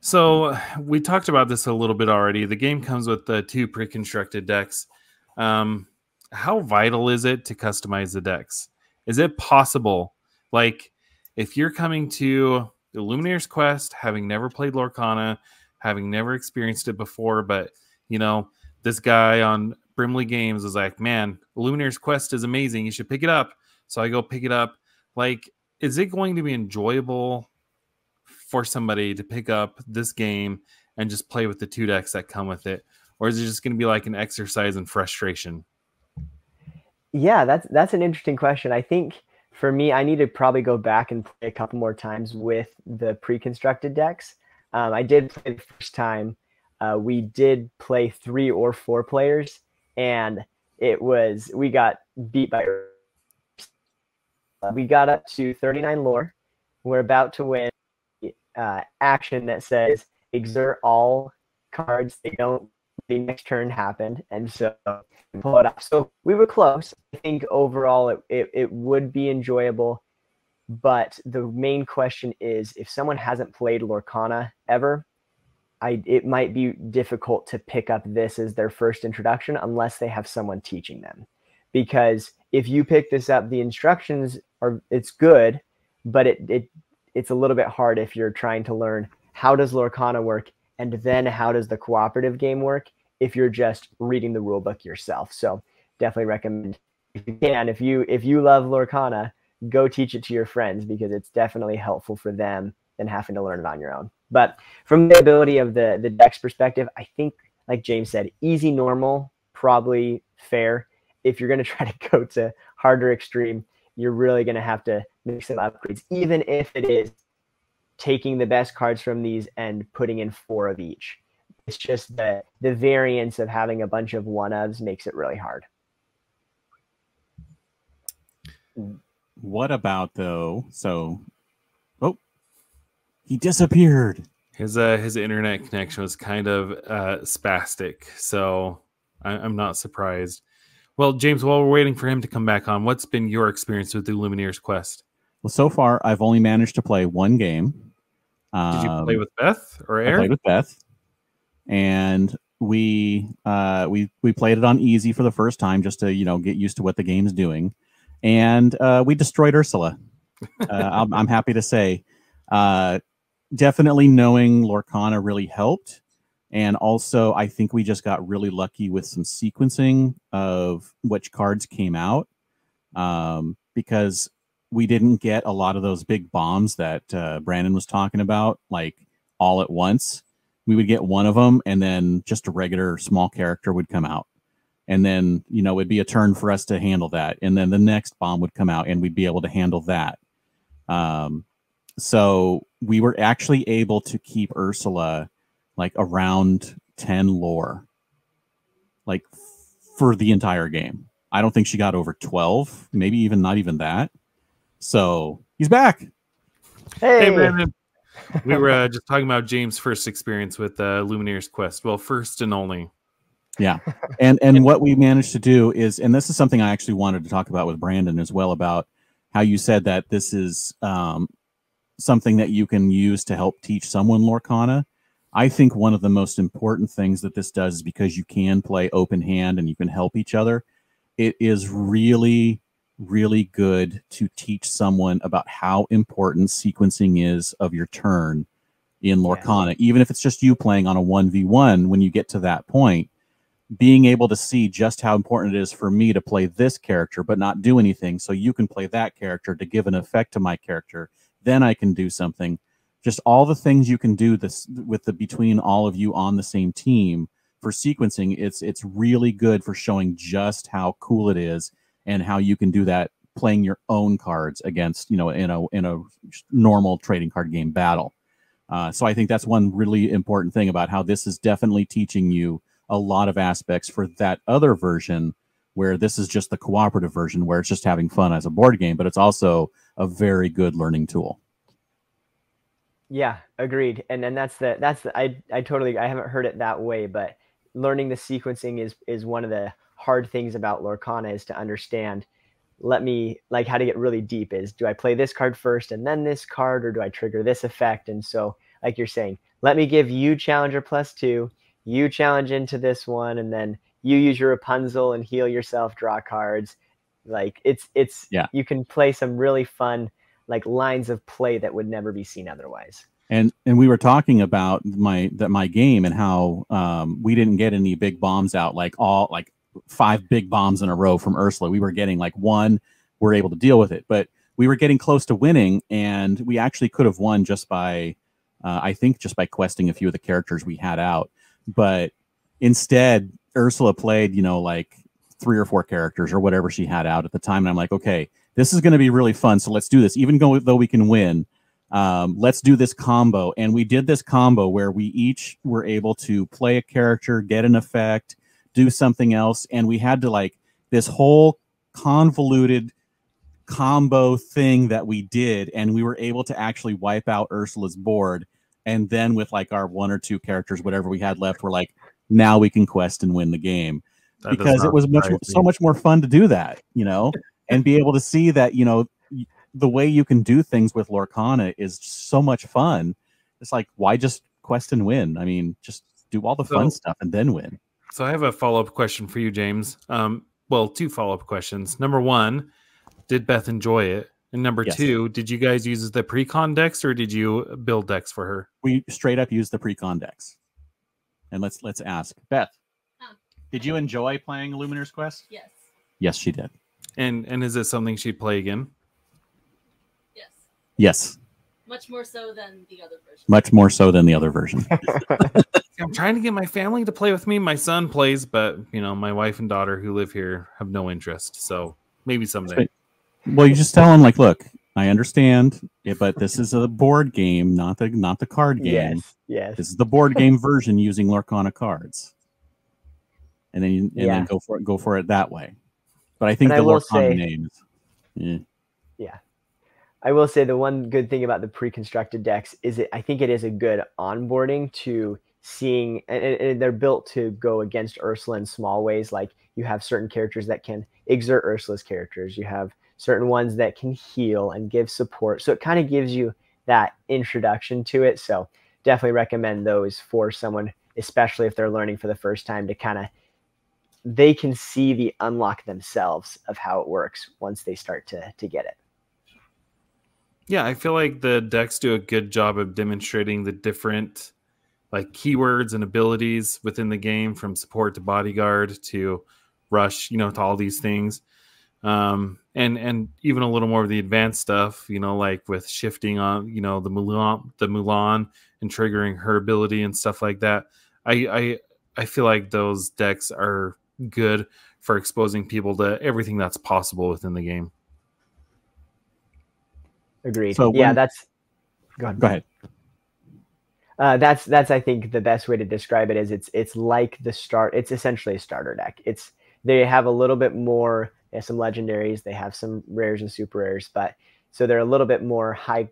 So we talked about this a little bit already. The game comes with the 2 pre-constructed decks. How vital is it to customize the decks? Is it possible, like, if you're coming to Illumineer's Quest, having never played Lorcana, having never experienced it before, but, you know, this guy on Brimley Games was like, man, Illumineer's Quest is amazing. You should pick it up. So I go pick it up. Like, is it going to be enjoyable for somebody to pick up this game and just play with the 2 decks that come with it? Or is it just going to be like an exercise in frustration? Yeah, that's an interesting question. I think for me, I need to probably go back and play a couple more times with the pre-constructed decks. I did play the first time. We did play 3 or 4 players, and we got beat by. We got up to 39 lore. We're about to win action that says exert all cards. They don't. The next turn happened, and so pull it up. So we were close. I think overall it would be enjoyable, but the main question is if someone hasn't played Lorcana ever, it might be difficult to pick up this as their first introduction unless they have someone teaching them, because if you pick this up, the instructions it's good, but it's a little bit hard if you're trying to learn how does Lorcana work and then how does the cooperative game work if you're just reading the rule book yourself. So definitely recommend, if you can, if you love Lorcana, go teach it to your friends, because it's definitely helpful for them than having to learn it on your own. But from the ability of the dex perspective, I think, like James said, easy, normal, probably fair. If you're going to try to go to harder extreme, you're really going to have to make some upgrades, even if it is taking the best cards from these and putting in 4 of each. It's just the variance of having a bunch of one-ofs makes it really hard. What about, though? So, oh, he disappeared. His internet connection was kind of spastic, so I'm not surprised. Well, James, while we're waiting for him to come back on, what's been your experience with the Lumineers Quest? Well, so far, I've only managed to play 1 game. Did you play with Beth or Aaron? I played with Beth, and we played it on easy for the first time, just to get used to what the game's doing, and we destroyed Ursula. I'm happy to say, definitely knowing Lorcana really helped, and also I think we just got really lucky with some sequencing of which cards came out, because we didn't get a lot of those big bombs that Brandon was talking about, like all at once. We would get one of them, and then just a regular small character would come out. And then, it'd be a turn for us to handle that. And then the next bomb would come out, and we'd be able to handle that. So we were actually able to keep Ursula like around 10 lore, like for the entire game. I don't think she got over 12, maybe even not even that. So he's back. Hey, Brandon. We were just talking about James' first experience with Lumineers Quest. Well, first and only. Yeah. And what we managed to do is, and this is something I actually wanted to talk about with Brandon as well, about how you said that this is something that you can use to help teach someone Lorcana. I think one of the most important things that this does is, because you can play open hand and you can help each other, it is really, really good to teach someone about how important sequencing is of your turn in Lorcana. Yeah. Even if it's just you playing on a 1v1, when you get to that point, being able to see just how important it is for me to play this character but not do anything, so you can play that character to give an effect to my character, then I can do something. Just all the things you can do this with between all of you on the same team for sequencing. It's really good for showing just how cool it is, and how you can do that playing your own cards against, in a normal trading card game battle. So I think that's one really important thing about how this is definitely teaching you a lot of aspects for that other version, where this is just the cooperative version, where it's just having fun as a board game, but it's also a very good learning tool. Yeah, agreed. And then I totally, I haven't heard it that way, but learning the sequencing is one of the hard things about Lorcana, is to understand, how to get really deep is, do I play this card first and then this card, or do I trigger this effect? And so, like you're saying, let me give you Challenger +2, you challenge into this one, and then you use your Rapunzel and heal yourself, draw cards. Like yeah. You can play some really fun lines of play that would never be seen otherwise. And we were talking about my game, and how we didn't get any big bombs out, like 5 big bombs in a row from Ursula. We were getting one, we're able to deal with it, but we were getting close to winning, and we actually could have won just by I think just by questing a few of the characters we had out. But instead, Ursula played 3 or 4 characters or whatever she had out at the time, and I'm like, okay, this is going to be really fun, so let's do this. Even though we can win, let's do this combo. And we did this combo where we each were able to play a character, get an effect, do something else, and we had to this whole convoluted combo thing that we did, and we were able to actually wipe out Ursula's board. And then with our 1 or 2 characters, whatever we had left, we're now we can quest and win the game. Because it was so much more fun to do that, and be able to see that, the way you can do things with Lorcana is so much fun. It's why just quest and win? I mean, just do all the fun stuff and then win. So I have a follow-up question for you, James. well, two follow-up questions. Number one, did Beth enjoy it? And number Yes. two, did you guys use the pre-con decks or did you build decks for her? We straight up used the pre-con decks. And let's ask Beth. Did you enjoy playing Illuminator's Quest? Yes. Yes, she did. And is it something she'd play again? Yes. Yes. Much more so than the other version. Much more so than the other version. I'm trying to get my family to play with me. My son plays, but my wife and daughter who live here have no interest. So maybe someday. Well, you just tell them, like, look, I understand, but this is a board game, not the card game. Yes. This is the board game version using Lorcana cards. And then go for it that way. But I think the Lorcana name is yeah. I will say the one good thing about the pre-constructed decks is I think it is a good onboarding to seeing, and they're built to go against Ursula in small ways. Like you have certain characters that can exert Ursula's characters. You have certain ones that can heal and give support. So it kind of gives you that introduction to it. So definitely recommend those for someone, especially if they're learning for the first time, to kind of, they can see the unlock themselves of how it works once they start to get it. Yeah, I feel like the decks do a good job of demonstrating the different keywords and abilities within the game, from support to bodyguard to rush, to all these things. And even a little more of the advanced stuff, like with shifting on, the Mulan and triggering her ability and stuff like that. I feel like those decks are good for exposing people to everything that's possible within the game. Agreed. So go ahead. That's I think the best way to describe it is it's like it's essentially a starter deck. They have a little bit more. They have some legendaries, they have some rares and super rares, but so they're a little bit more high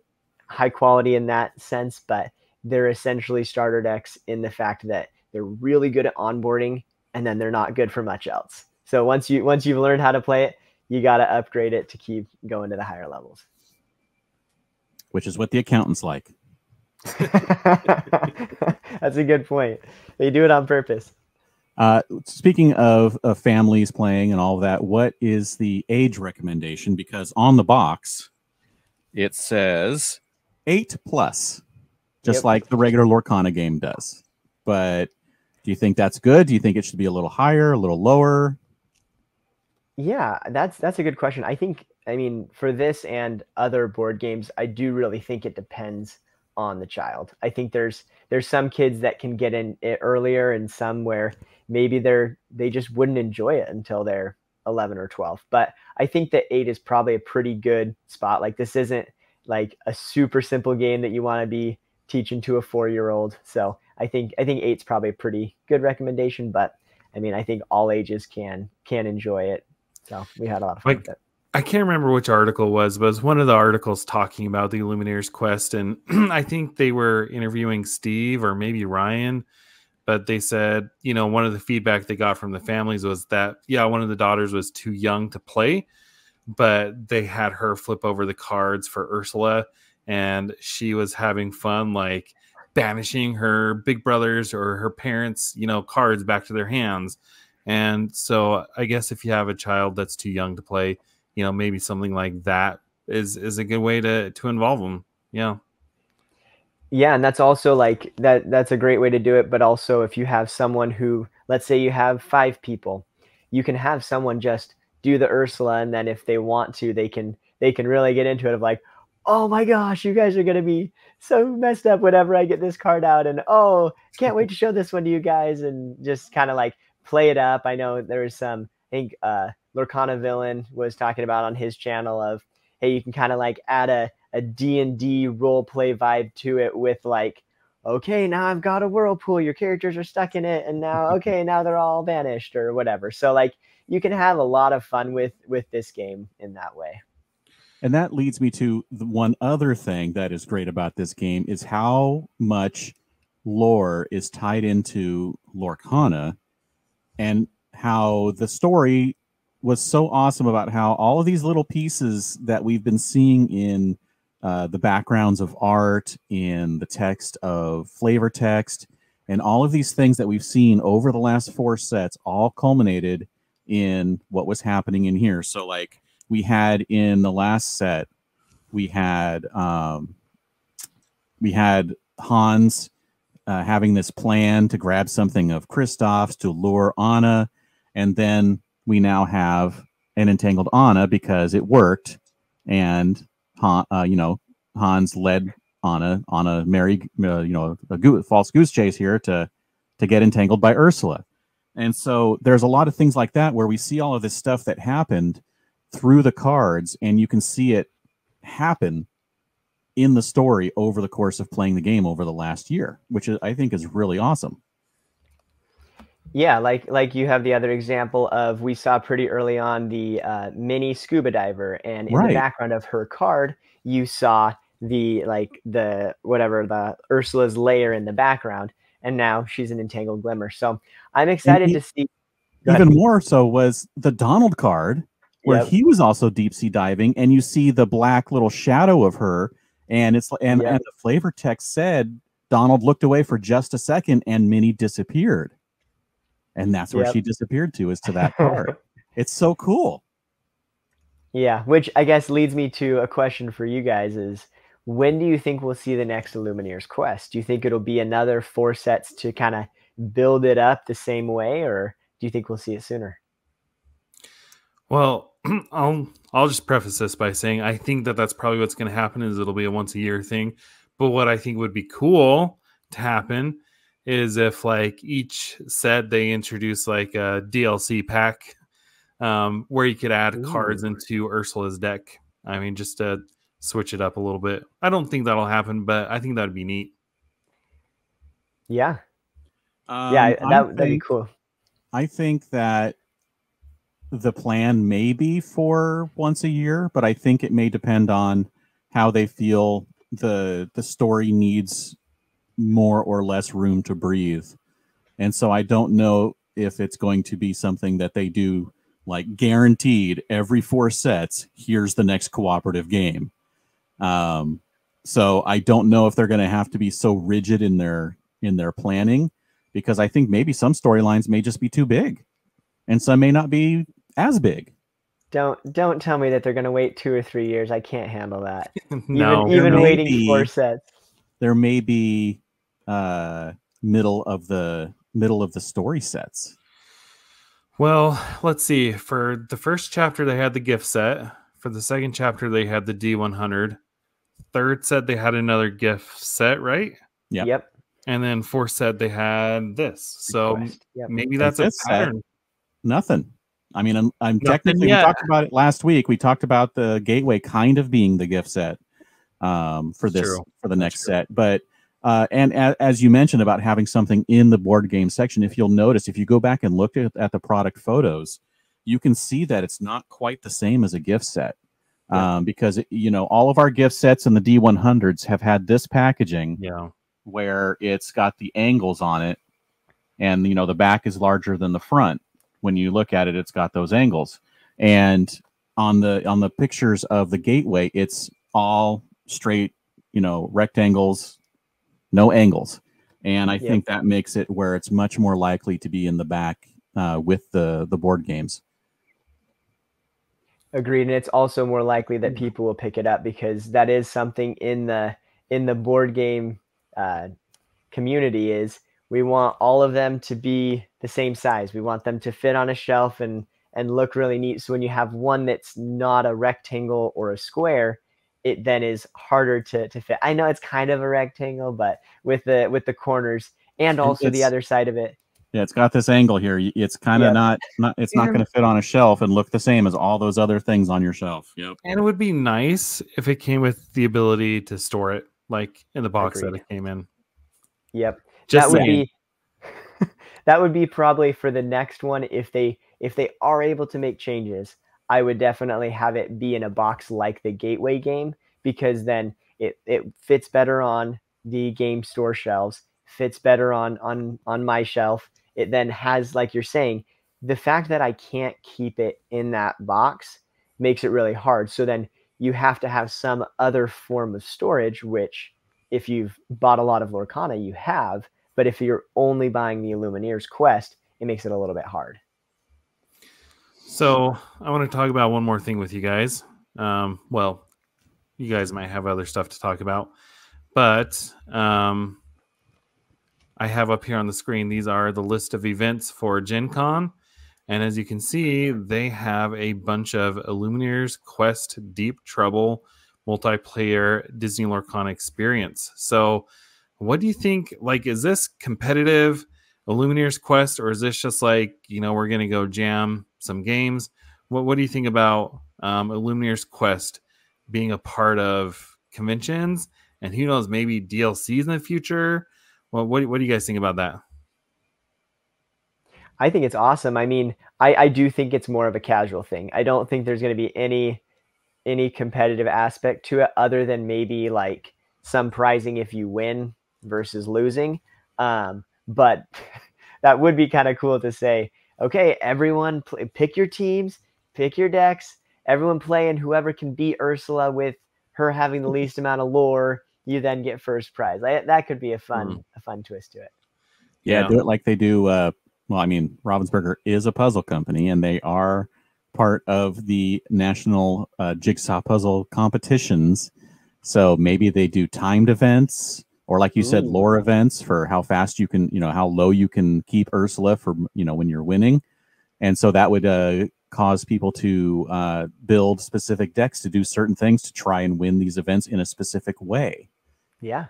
quality in that sense, but they're essentially starter decks in the fact that they're really good at onboarding, and then they're not good for much else. So once you've learned how to play it, you got to upgrade it to keep going to the higher levels. Which is what the accountants like. That's a good point. They do it on purpose. Speaking of families playing and all of that, what is the age recommendation? Because on the box, it says 8+, just like the regular Lorcana game does. But do you think that's good? Do you think it should be a little higher, a little lower? Yeah, that's a good question. I mean, for this and other board games, I do really think it depends on the child. I think there's some kids that can get in it earlier, and some where maybe they just wouldn't enjoy it until they're 11 or 12. But I think that 8 is probably a pretty good spot. Like, this isn't like a super simple game that you want to be teaching to a 4-year-old. So I think 8's probably a pretty good recommendation. But I mean, I think all ages can enjoy it. So we had a lot of fun with it. I can't remember which article it was, but it was one of the articles talking about the Illuminator's Quest, and I think they were interviewing Steve or maybe Ryan, but they said, one of the feedback they got from the families was that, one of the daughters was too young to play, but they had her flip over the cards for Ursula, and she was having fun, like banishing her big brothers or her parents, cards back to their hands. And so I guess if you have a child that's too young to play, maybe something like that is a good way to involve them. Yeah. Yeah. And that's also like that's a great way to do it. But also, if you have someone who, let's say you have 5 people, you can have someone just do the Ursula. And then if they want to, they can really get into it of like, oh my gosh, you guys are going to be so messed up whenever I get this card out. And, oh, can't wait to show this one to you guys, and just kind of like play it up. I know there was some, I think, Lorcana Villain was talking about on his channel of, hey, you can kind of like add a D&D role play vibe to it with like, okay, now I've got a whirlpool, your characters are stuck in it, and now, okay, now they're all vanished or whatever. So like you can have a lot of fun with this game in that way. And that leads me to the one other thing that is great about this game is how much lore is tied into Lorcana, and how the story was so awesome about how all of these little pieces that we've been seeing in the backgrounds of art, in the text of flavor text, and all of these things that we've seen over the last 4 sets all culminated in what was happening in here. So like we had in the last set, we had Hans having this plan to grab something of Kristoff's to lure Anna, and then we now have an entangled Anna because it worked, and Hans led Anna on a false goose chase here to get entangled by Ursula. And so there's a lot of things like that where we see all of this stuff that happened through the cards, and you can see it happen in the story over the course of playing the game over the last year, which I think is really awesome. Yeah, like you have the other example of, we saw pretty early on the mini scuba diver, and in the background of her card, you saw the Ursula's lair in the background, and now she's an entangled glimmer. So I'm excited to see. Even more so was the Donald card, where he was also deep sea diving, and you see the black little shadow of her, and it's and the flavor text said Donald looked away for just a second and Minnie disappeared. And that's where she disappeared to, is to that card. It's so cool. Yeah, which I guess leads me to a question for you guys is, when do you think we'll see the next Illumineers quest? Do you think it'll be another 4 sets to kind of build it up the same way, or do you think we'll see it sooner? Well, I'll just preface this by saying I think that's probably what's going to happen, is it'll be a once a year thing. But what I think would be cool to happen is if like each set they introduce like a DLC pack where you could add cards into Ursula's deck. I mean, just to switch it up a little bit. I don't think that'll happen, but I think that'd be neat. Yeah. That'd be cool. I think that the plan may be for once a year, but I think it may depend on how they feel the story needs more or less room to breathe. And so I don't know if it's going to be something that they do like guaranteed every 4 sets, here's the next cooperative game. So I don't know if they're going to have to be so rigid in their planning, because I think maybe some storylines may just be too big and some may not be as big. Don't tell me that they're going to wait 2 or 3 years. I can't handle that. No, even waiting 4 sets. There may be middle of the story sets. Well, let's see. For the first chapter, they had the gift set. For the second chapter, they had the D100. Third set, they had another gift set, right? Yep. And then fourth set, they had this. So maybe that's a pattern. Set, nothing. I mean, I'm technically, we talked about it last week. We talked about the gateway kind of being the gift set for the next set. But and as you mentioned about having something in the board game section, if you'll notice, if you go back and look at the product photos, you can see that it's not quite the same as a gift set. Because all of our gift sets in the D100s have had this packaging where it's got the angles on it, and the back is larger than the front. When you look at it, it's got those angles. And on the pictures of the gateway, it's all straight, rectangles, no angles. And I think that makes it where it's much more likely to be in the back with the board games. Agreed. And it's also more likely that people will pick it up, because that is something in the board game community, is we want all of them to be the same size. We want them to fit on a shelf and look really neat. So when you have one that's not a rectangle or a square, it then is harder to fit. I know it's kind of a rectangle, but with the corners and also the other side of it. Yeah, it's got this angle here. It's kind of not going to fit on a shelf and look the same as all those other things on your shelf. Yep. And it would be nice if it came with the ability to store it, like in the box that it came in. Yep. That would be probably for the next one. If they are able to make changes, I would definitely have it be in a box like the Gateway game, because then it fits better on the game store shelves, fits better on my shelf. It then has, like you're saying, the fact that I can't keep it in that box makes it really hard. So then you have to have some other form of storage, which if you've bought a lot of Lorcana, you have. But if you're only buying the Illumineers quest, it makes it a little bit hard. So I want to talk about one more thing with you guys. Well, you guys might have other stuff to talk about, but I have up here on the screen, these are the list of events for Gen Con. And as you can see, they have a bunch of Illumineers Quest Deep Trouble multiplayer Disney Lorcana experience. So what do you think? Like, is this competitive Illumineers Quest, or is this just like, we're going to go jam some games? What do you think about Illumineers Quest being a part of conventions? And who knows, maybe DLCs in the future? Well, what do you guys think about that? I think it's awesome. I mean, I do think it's more of a casual thing. I don't think there's going to be any competitive aspect to it other than maybe like some prizing if you win versus losing. But that would be kind of cool to say, okay, everyone pick your teams, pick your decks, everyone play, and whoever can beat Ursula with her having the least amount of lore, you then get first prize. That could be a fun twist to it. Yeah, do it like they do. Well, I mean, Ravensburger is a puzzle company, and they are part of the national jigsaw puzzle competitions. So maybe they do timed events, or like you said, lore events for how fast you can, how low you can keep Ursula for, when you're winning. And so that would cause people to build specific decks to do certain things to try and win these events in a specific way. Yeah.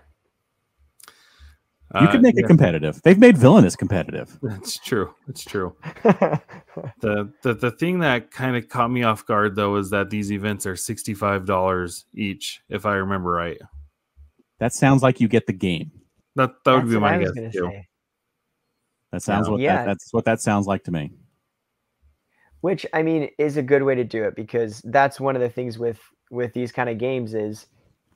You could make it competitive. They've made Villainous competitive. That's true. It's true. The thing that kind of caught me off guard, though, is that these events are $65 each, if I remember right. That sounds like you get the game. That would be my guess too. That sounds that's what that sounds like to me. Which, I mean, is a good way to do it, because that's one of the things with these kind of games is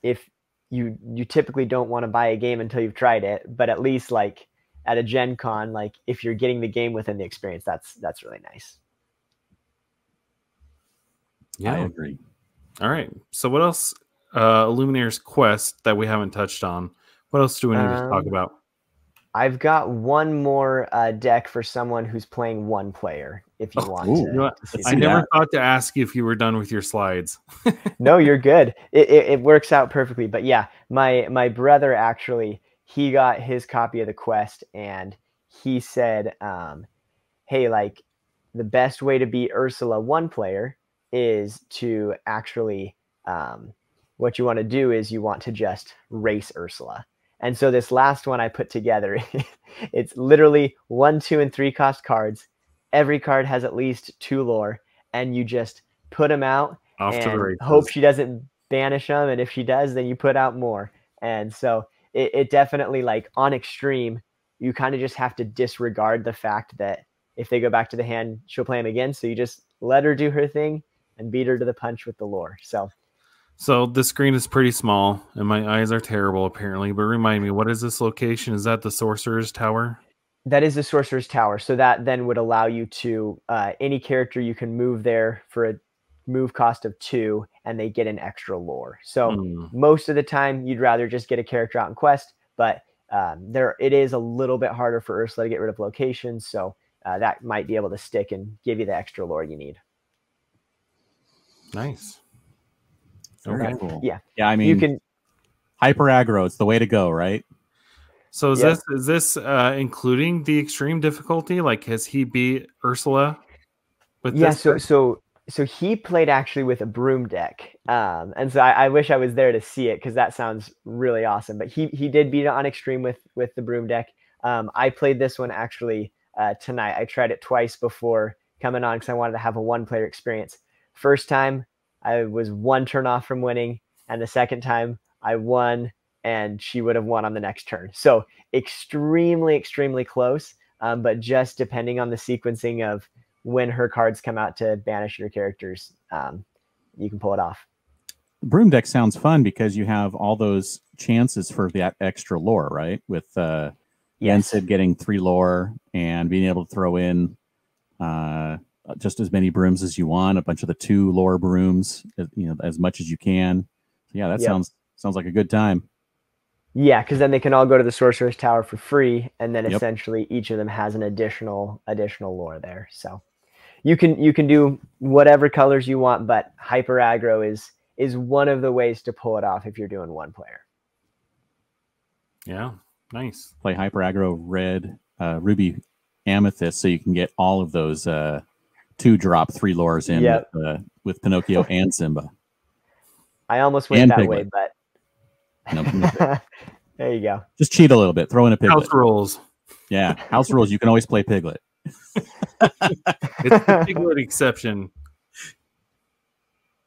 if you typically don't want to buy a game until you've tried it, but at least like at a Gen Con, like if you're getting the game within the experience, that's really nice. Yeah, I agree. All right. So what else? Illumineers Quest that we haven't touched on. What else do we need to talk about? I've got one more deck for someone who's playing one player. If you want to I never thought to ask you if you were done with your slides. No, you're good. It works out perfectly. But yeah, my brother actually, he got his copy of the Quest, and he said, hey, like the best way to beat Ursula one player is to actually, what you want to do is you want to just race Ursula. And so this last one I put together, it's literally 1, 2, and 3 cost cards. Every card has at least 2 lore, and you just put them out and hope she doesn't banish them. And if she does, then you put out more. And so it definitely, like on extreme, you kind of just have to disregard the fact that if they go back to the hand, she'll play them again. So you just let her do her thing and beat her to the punch with the lore. So the screen is pretty small, and my eyes are terrible, apparently. But remind me, what is this location? Is that the Sorcerer's Tower? That is the Sorcerer's Tower. So that then would allow you to, any character you can move there for a move cost of 2, and they get an extra lore. So most of the time, you'd rather just get a character out in Quest, but it is a little bit harder for Ursula to get rid of locations. So that might be able to stick and give you the extra lore you need. Nice. Okay. Cool. Yeah. Yeah. I mean, you can hyper aggro. It's the way to go, right? So is this including the extreme difficulty? Like, has he beat Ursula? So he played actually with a broom deck, and so I wish I was there to see it because that sounds really awesome. But he did beat it on extreme with the broom deck. I played this one actually tonight. I tried it twice before coming on because I wanted to have a one-player experience. First time I was 1 turn off from winning, and the second time I won, and she would have won on the next turn. So extremely, extremely close, but just depending on the sequencing of when her cards come out to banish your characters, you can pull it off. Broom deck sounds fun because you have all those chances for that extra lore, right? With Yensid getting 3 lore and being able to throw in just as many brooms as you want, a bunch of the 2 lore brooms, as much as you can. So yeah, that sounds like a good time. Yeah, because then they can all go to the Sorcerer's Tower for free, and then essentially each of them has an additional lore there. So you can do whatever colors you want, but hyper aggro is one of the ways to pull it off if you're doing one player. Yeah, nice. Play hyper aggro red, ruby, amethyst, so you can get all of those 2-drop 3 lures in with Pinocchio and Simba. I almost went and that Piglet. way, but No, there you go. just cheat a little bit. Throw in a Piglet. House rules. Yeah, house rules. You can always play Piglet. It's the Piglet exception.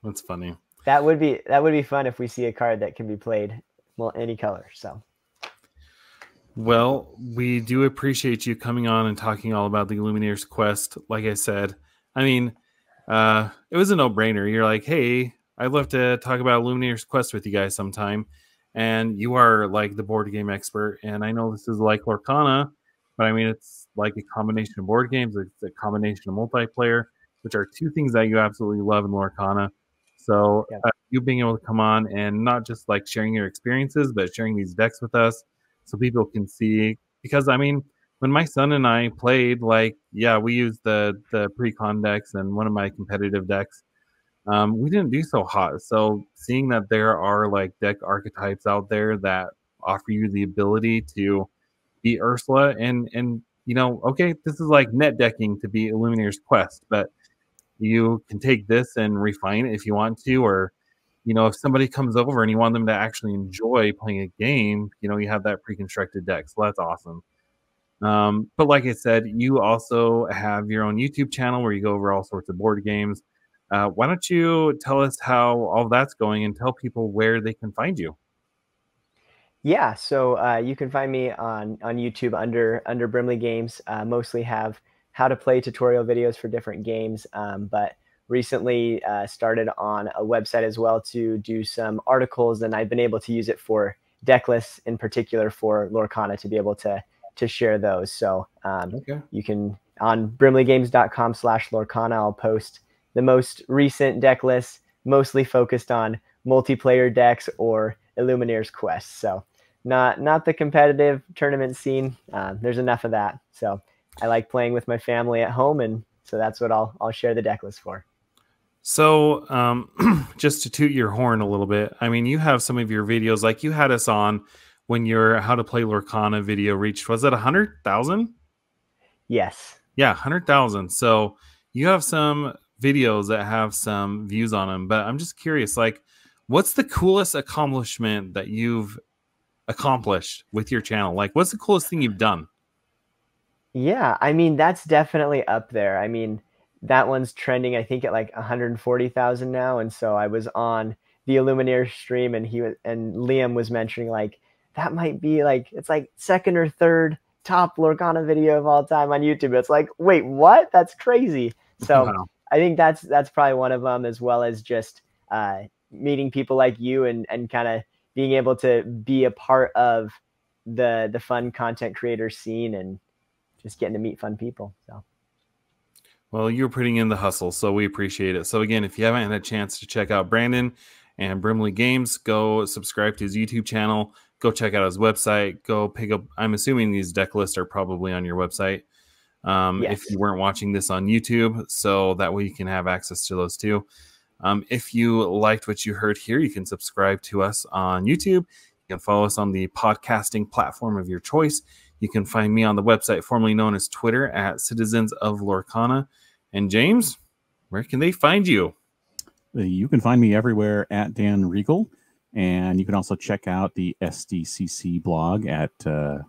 That's funny. That would be fun if we see a card that can be played any color. So. Well, we do appreciate you coming on and talking all about the Lumineers quest. Like I said, I mean, it was a no-brainer. You're like, hey, I'd love to talk about Lumineers quest with you guys sometime. And you are like the board game expert. And I know this is like Lorcana, but I mean, it's like a combination of board games. It's a combination of multiplayer, which are two things that you absolutely love in Lorcana. So you being able to come on and not just like sharing your experiences, but sharing these decks with us so people can see. Because, I mean, when my son and I played, like, yeah, we used the pre-con decks and one of my competitive decks. We didn't do so hot. So seeing that there are like deck archetypes out there that offer you the ability to beat Ursula and you know, okay, this is like net decking to beat Illumineer's Quest, but you can take this and refine it if you want to, or you know, if somebody comes over and you want them to actually enjoy playing a game, you know, you have that pre-constructed deck. So that's awesome. But like I said, you also have your own YouTube channel where you go over all sorts of board games. Why don't you tell us how all that's going and tell people where they can find you? Yeah, so you can find me on YouTube under Brimley Games. Mostly have how to play tutorial videos for different games, but recently started on a website as well to do some articles, and I've been able to use it for deck lists in particular for Lorcana to be able to share those. So you can on brimleygames.com/Lorcana, I'll post the most recent deck lists, mostly focused on multiplayer decks or Illumineers Quest. So not the competitive tournament scene. There's enough of that. So I like playing with my family at home, and so that's what I'll share the deck list for. So just to toot your horn a little bit, I mean, you have some of your videos, like you had us on when your How to Play Lorcana video reached, was it 100,000? Yes. Yeah, 100,000. So you have some videos that have some views on them, but I'm just curious, like, what's the coolest accomplishment that you've accomplished with your channel? Like, what's the coolest thing you've done? Yeah, I mean, that's definitely up there. I mean, that one's trending, I think, at like 140,000 now. And so I was on the Illumineer stream, and Liam was mentioning like that might be like, it's like second or third top Lorcana video of all time on YouTube. It's like, wait, what? That's crazy. So wow. I think that's probably one of them, as well as just meeting people like you and kind of being able to be a part of the fun content creator scene and just getting to meet fun people. So. Well, you're putting in the hustle, so we appreciate it. So again, if you haven't had a chance to check out Brandon and Brimley Games, go subscribe to his YouTube channel. Go check out his website. Go pick up. I'm assuming these deck lists are probably on your website. Yes. If you weren't watching this on YouTube, so that way you can have access to those too. If you liked what you heard here, you can subscribe to us on YouTube. You can follow us on the podcasting platform of your choice. You can find me on the website formerly known as Twitter at Citizens of Lorcana. And James, where can they find you? You can find me everywhere at Dan Regal. And you can also check out the SDCC blog at the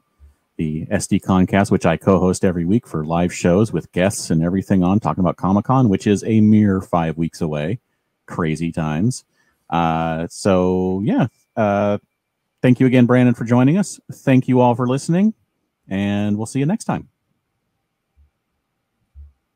SD Concast, which I co-host every week for live shows with guests and everything on, talking about Comic-Con, which is a mere 5 weeks away. Crazy times. So, yeah. Thank you again, Brandon, for joining us. Thank you all for listening. And we'll see you next time.